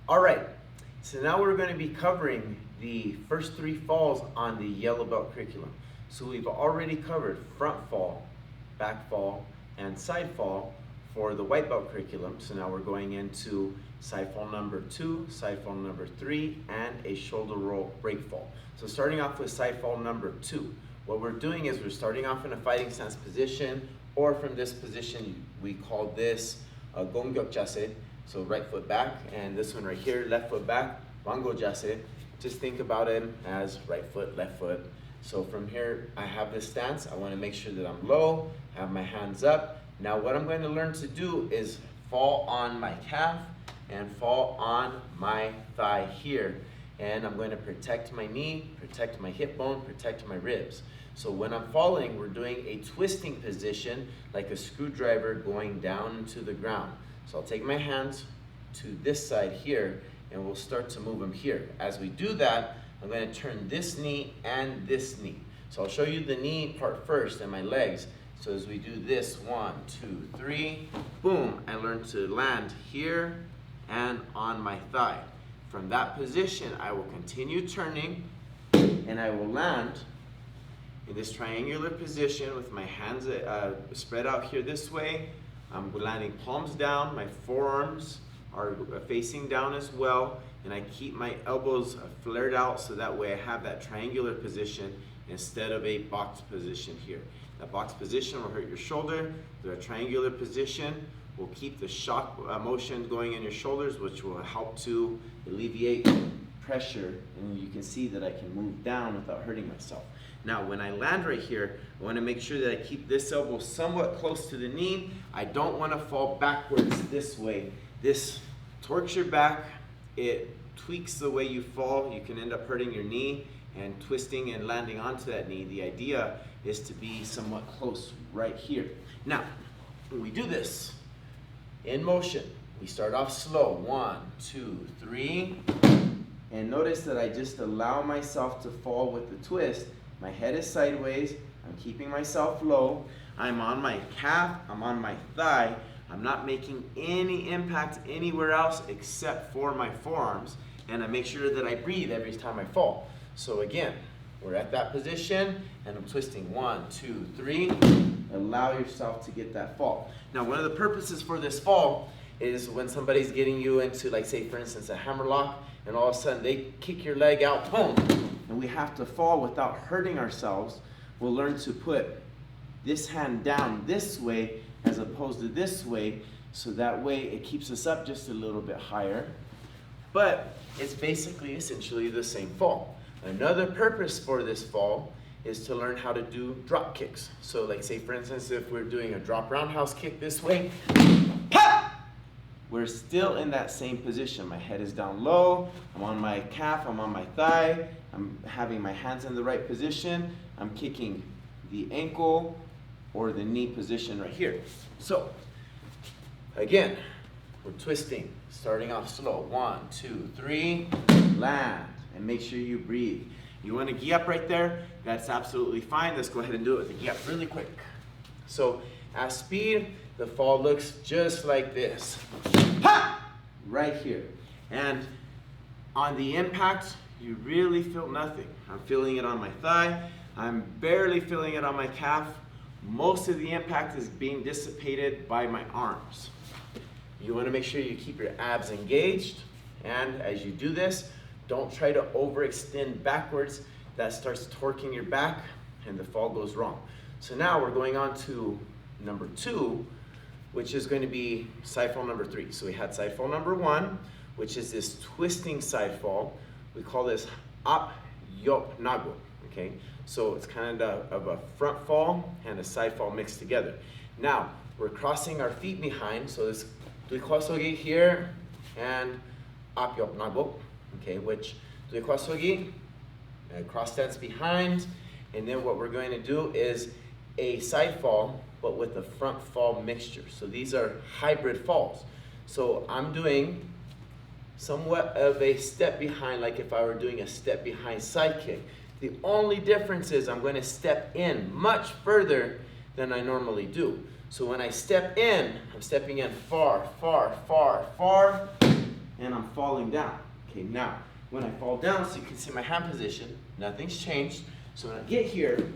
All right, so now we're going to be covering the first three falls on the yellow belt curriculum. So we've already covered front fall, back fall, and side fall for the white belt curriculum. So now we're going into side fall number 2, side fall number 3, and a shoulder roll break fall. So starting off with side fall number 2, what we're doing is we're starting off in a fighting stance position, or from this position, we call this a gongyok jase. So right foot back, and this one right here, left foot back, wango jase. Just think about it as right foot, left foot. So from here, I have this stance. I want to make sure that I'm low, have my hands up. Now what I'm going to learn to do is fall on my calf and fall on my thigh here. And I'm going to protect my knee, protect my hip bone, protect my ribs. So when I'm falling, we're doing a twisting position like a screwdriver going down into the ground. So I'll take my hands to this side here, and we'll start to move them here. As we do that, I'm going to turn this knee and this knee. So I'll show you the knee part first and my legs. So as we do this, 1, 2, 3, boom, I learn to land here and on my thigh. From that position, I will continue turning, and I will land in this triangular position with my hands spread out here this way. I'm landing palms down, my forearms are facing down as well, and I keep my elbows flared out so that way I have that triangular position instead of a box position here. That box position will hurt your shoulder. The triangular position will keep the shock motion going in your shoulders, which will help to alleviate pressure, and you can see that I can move down without hurting myself. Now when I land right here, I want to make sure that I keep this elbow somewhat close to the knee. I don't want to fall backwards this way. This torques your back, it tweaks the way you fall. You can end up hurting your knee and twisting and landing onto that knee. The idea is to be somewhat close right here. Now, when we do this in motion, we start off slow. 1, 2, 3. And notice that I just allow myself to fall with the twist. My head is sideways. I'm keeping myself low. I'm on my calf. I'm on my thigh. I'm not making any impact anywhere else except for my forearms. And I make sure that I breathe every time I fall. So again, we're at that position, and I'm twisting. 1, 2, 3. Allow yourself to get that fall. Now, one of the purposes for this fall is when somebody's getting you into, like, say, for instance, a hammerlock, and all of a sudden they kick your leg out, boom, and we have to fall without hurting ourselves. We'll learn to put this hand down this way as opposed to this way, so that way it keeps us up just a little bit higher. But it's basically essentially the same fall. Another purpose for this fall is to learn how to do drop kicks. So like, say for instance, if we're doing a drop roundhouse kick this way, pop! We're still in that same position. My head is down low, I'm on my calf, I'm on my thigh, I'm having my hands in the right position, I'm kicking the ankle or the knee position right here. So again, we're twisting, starting off slow. 1, 2, 3, land, and make sure you breathe. You want to gi up right there? That's absolutely fine. Let's go ahead and do it with a gi up really quick. So at speed, the fall looks just like this. Ha! Right here. And on the impact, you really feel nothing. I'm feeling it on my thigh. I'm barely feeling it on my calf. Most of the impact is being dissipated by my arms. You want to make sure you keep your abs engaged, and as you do this, don't try to overextend backwards. That starts torquing your back and the fall goes wrong. So now we're going on to number 2, which is going to be side fall number 3. So we had side fall number 1, which is this twisting side fall. We call this ap yop nago, okay? So it's kind of a front fall and a side fall mixed together. Now, we're crossing our feet behind, so this duikwasogi here and ap yop nago, okay, which duikwasogi, cross stance behind, and then what we're going to do is a side fall, but with a front fall mixture. So these are hybrid falls. So I'm doing somewhat of a step behind, like if I were doing a step behind side kick. The only difference is I'm going to step in much further than I normally do. So when I step in, I'm stepping in far, far, far, far, and I'm falling down. Okay, now, when I fall down, so you can see my hand position, nothing's changed. So when I get here,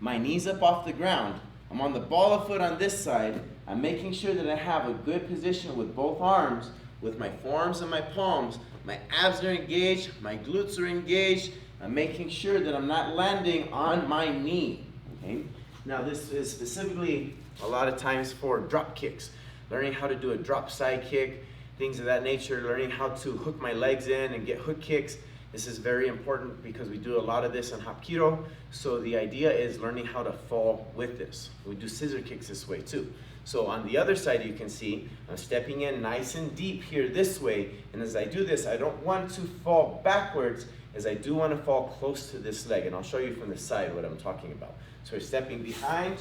my knees up off the ground. I'm on the ball of foot on this side. I'm making sure that I have a good position with both arms, with my forearms and my palms. My abs are engaged, my glutes are engaged. I'm making sure that I'm not landing on my knee. Okay? Now this is specifically a lot of times for drop kicks. Learning how to do a drop side kick, things of that nature, learning how to hook my legs in and get hook kicks. This is very important because we do a lot of this on Hapkido. So the idea is learning how to fall with this. We do scissor kicks this way too. So on the other side, you can see I'm stepping in nice and deep here this way. And as I do this, I don't want to fall backwards, as I do want to fall close to this leg. And I'll show you from the side what I'm talking about. So we're stepping behind,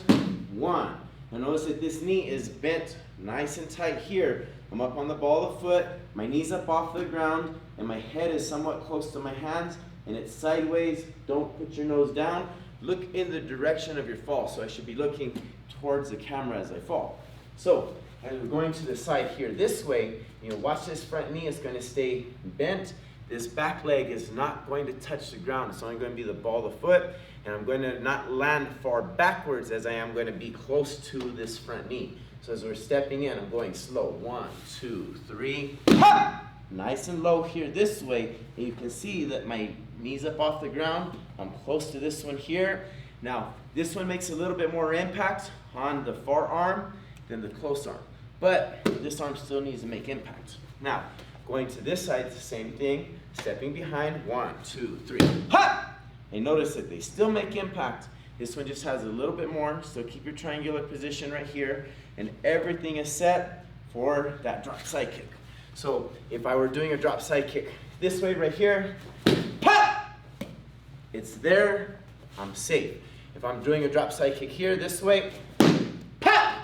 one. And notice that this knee is bent nice and tight here. I'm up on the ball of foot, my knee's up off the ground, and my head is somewhat close to my hands, and it's sideways. Don't put your nose down. Look in the direction of your fall. So I should be looking towards the camera as I fall. So as we're going to the side here this way, watch this front knee is going to stay bent. This back leg is not going to touch the ground. It's only going to be the ball of foot, and I'm going to not land far backwards as I am going to be close to this front knee. So as we're stepping in, I'm going slow. 1, 2, 3. Ha! Nice and low here this way. And you can see that my knee's up off the ground. I'm close to this one here. Now, this one makes a little bit more impact on the far arm than the close arm. But this arm still needs to make impact. Now, going to this side, it's the same thing. Stepping behind. 1, 2, 3. Ha! And notice that they still make impact. This one just has a little bit more, so keep your triangular position right here, and everything is set for that drop side kick. So if I were doing a drop side kick this way right here, pop! It's there, I'm safe. If I'm doing a drop side kick here this way, pop!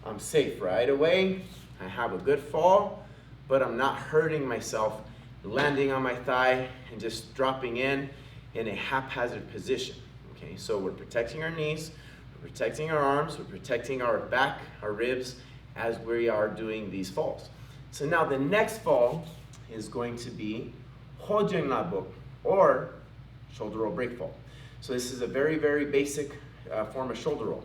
I'm safe right away. I have a good fall, but I'm not hurting myself, landing on my thigh and just dropping in a haphazard position. Okay, so we're protecting our knees, we're protecting our arms, we're protecting our back, our ribs, as we are doing these falls. So now the next fall is going to be HoeJun nabok, or shoulder roll break fall. So this is a very, very basic form of shoulder roll.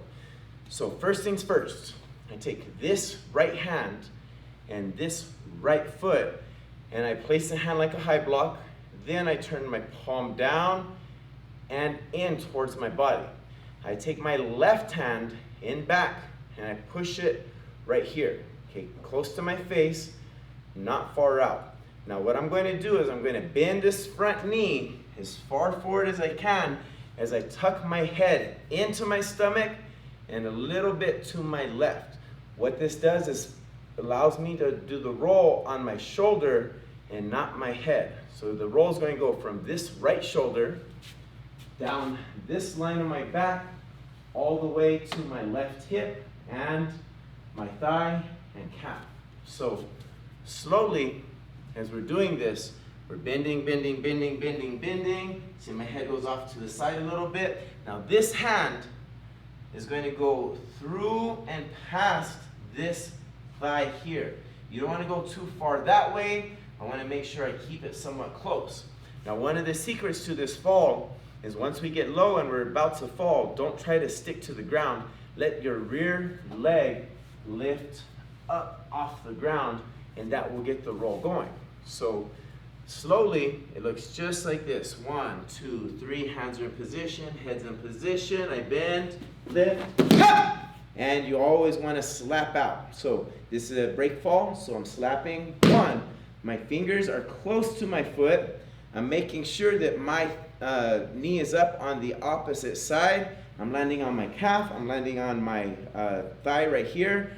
So first things first, I take this right hand and this right foot, and I place the hand like a high block. Then I turn my palm down and in towards my body. I take my left hand in back and I push it right here, okay, close to my face, not far out. Now what I'm going to do is I'm going to bend this front knee as far forward as I can as I tuck my head into my stomach and a little bit to my left. What this does is allows me to do the roll on my shoulder and not my head. So the roll is going to go from this right shoulder down this line of my back all the way to my left hip and my thigh and calf. So slowly, as we're doing this, we're bending, bending, bending, bending, bending. See, my head goes off to the side a little bit. Now this hand is going to go through and past this thigh here. You don't want to go too far that way. I want to make sure I keep it somewhat close. Now one of the secrets to this fall is once we get low and we're about to fall, don't try to stick to the ground. Let your rear leg lift up off the ground, and that will get the roll going. So slowly, it looks just like this. 1, 2, 3, hands are in position, head's in position, I bend, lift, and you always want to slap out. So this is a break fall, so I'm slapping. 1, my fingers are close to my foot. I'm making sure that my knee is up on the opposite side. I'm landing on my calf. I'm landing on my thigh right here.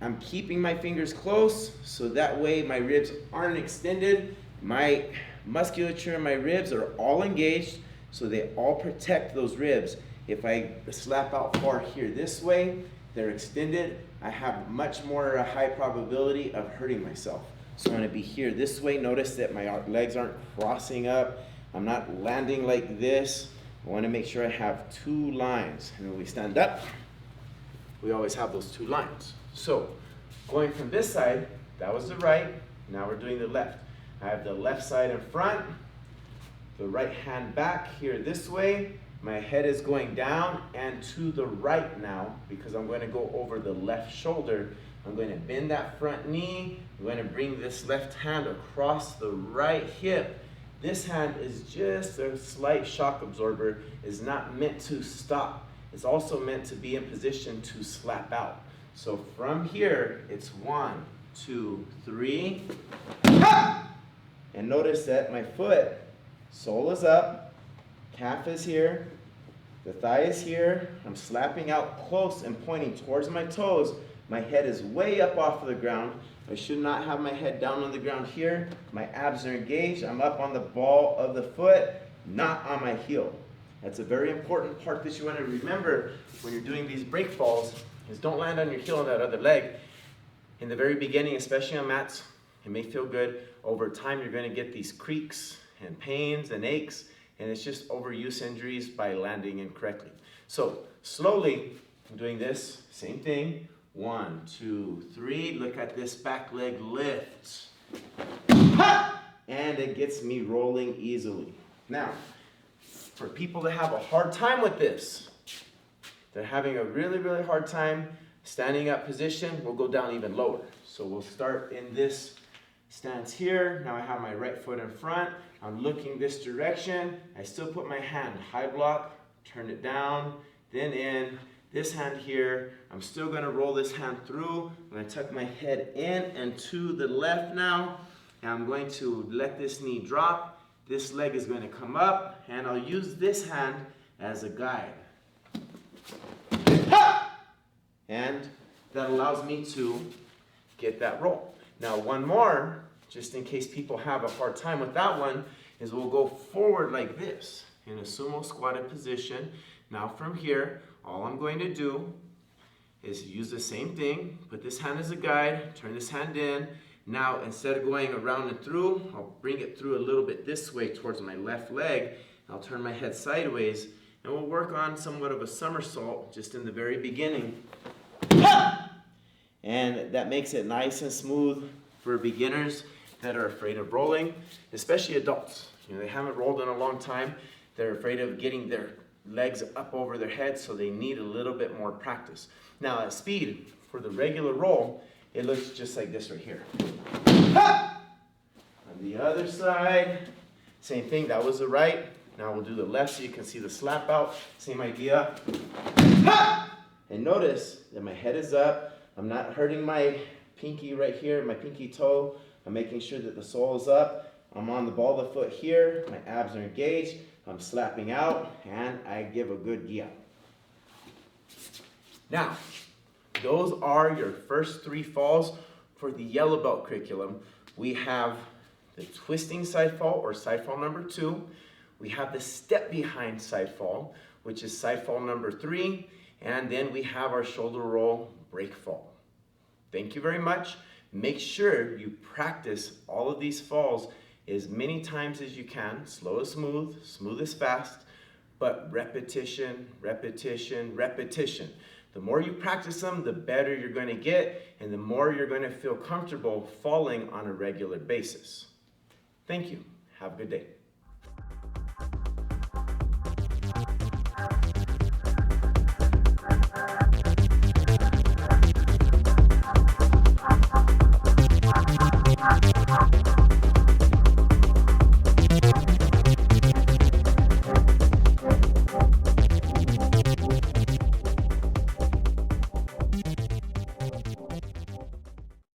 I'm keeping my fingers close so that way my ribs aren't extended. My musculature in my ribs are all engaged, so they all protect those ribs. If I slap out far here this way, they're extended. I have much more high probability of hurting myself. So I'm going to be here this way. Notice that my legs aren't crossing up. I'm not landing like this. I want to make sure I have 2 lines. And when we stand up, we always have those 2 lines. So going from this side, That was the right. Now we're doing the left. I have the left side in front, the right hand back here this way. My head is going down and to the right now because I'm going to go over the left shoulder. I'm going to bend that front knee. I'm going to bring this left hand across the right hip. This hand is just a slight shock absorber. It's not meant to stop. It's also meant to be in position to slap out. So from here, it's 1, 2, 3. And notice that my foot, sole is up, calf is here, the thigh is here. I'm slapping out close and pointing towards my toes. My head is way up off of the ground. I should not have my head down on the ground here. My abs are engaged. I'm up on the ball of the foot, not on my heel. That's a very important part that you want to remember when you're doing these break falls, is don't land on your heel on that other leg. In the very beginning, especially on mats, it may feel good. Over time, you're going to get these creaks and pains and aches, and it's just overuse injuries by landing incorrectly. So slowly, I'm doing this, same thing. 1, 2, 3, look at this back leg lift. And it gets me rolling easily. Now, for people that have a hard time with this, they're having a really, really hard time standing up position, we'll go down even lower. So we'll start in this stance here. Now I have my right foot in front. I'm looking this direction. I still put my hand high block, turn it down, then in. This hand here, I'm still going to roll this hand through. I'm going to tuck my head in and to the left now. And I'm going to let this knee drop. This leg is going to come up, and I'll use this hand as a guide. And that allows me to get that roll. Now one more, just in case people have a hard time with that one, is we'll go forward like this in a sumo squatted position. Now from here, all I'm going to do is use the same thing, put this hand as a guide, turn this hand in. Now instead of going around and through, I'll bring it through a little bit this way towards my left leg. I'll turn my head sideways, and we'll work on somewhat of a somersault just in the very beginning. And that makes it nice and smooth for beginners that are afraid of rolling, especially adults. You know, they haven't rolled in a long time. They're afraid of getting their legs up over their head, so they need a little bit more practice. Now at speed, for the regular roll, it looks just like this right here. On the other side, same thing, that was the right. Now we'll do the left so you can see the slap out. Same idea. And notice that my head is up. I'm not hurting my pinky right here, my pinky toe. I'm making sure that the sole is up. I'm on the ball of the foot here. My abs are engaged. I'm slapping out, and I give a good gi out. Now, those are your first 3 falls for the yellow belt curriculum. We have the twisting side fall, or side fall number 2. We have the step behind side fall, which is side fall number 3. And then we have our shoulder roll break fall. Thank you very much. Make sure you practice all of these falls as many times as you can. Slow is smooth, smooth is fast, but repetition, repetition, repetition. The more you practice them, the better you're going to get, and the more you're going to feel comfortable falling on a regular basis. Thank you. Have a good day.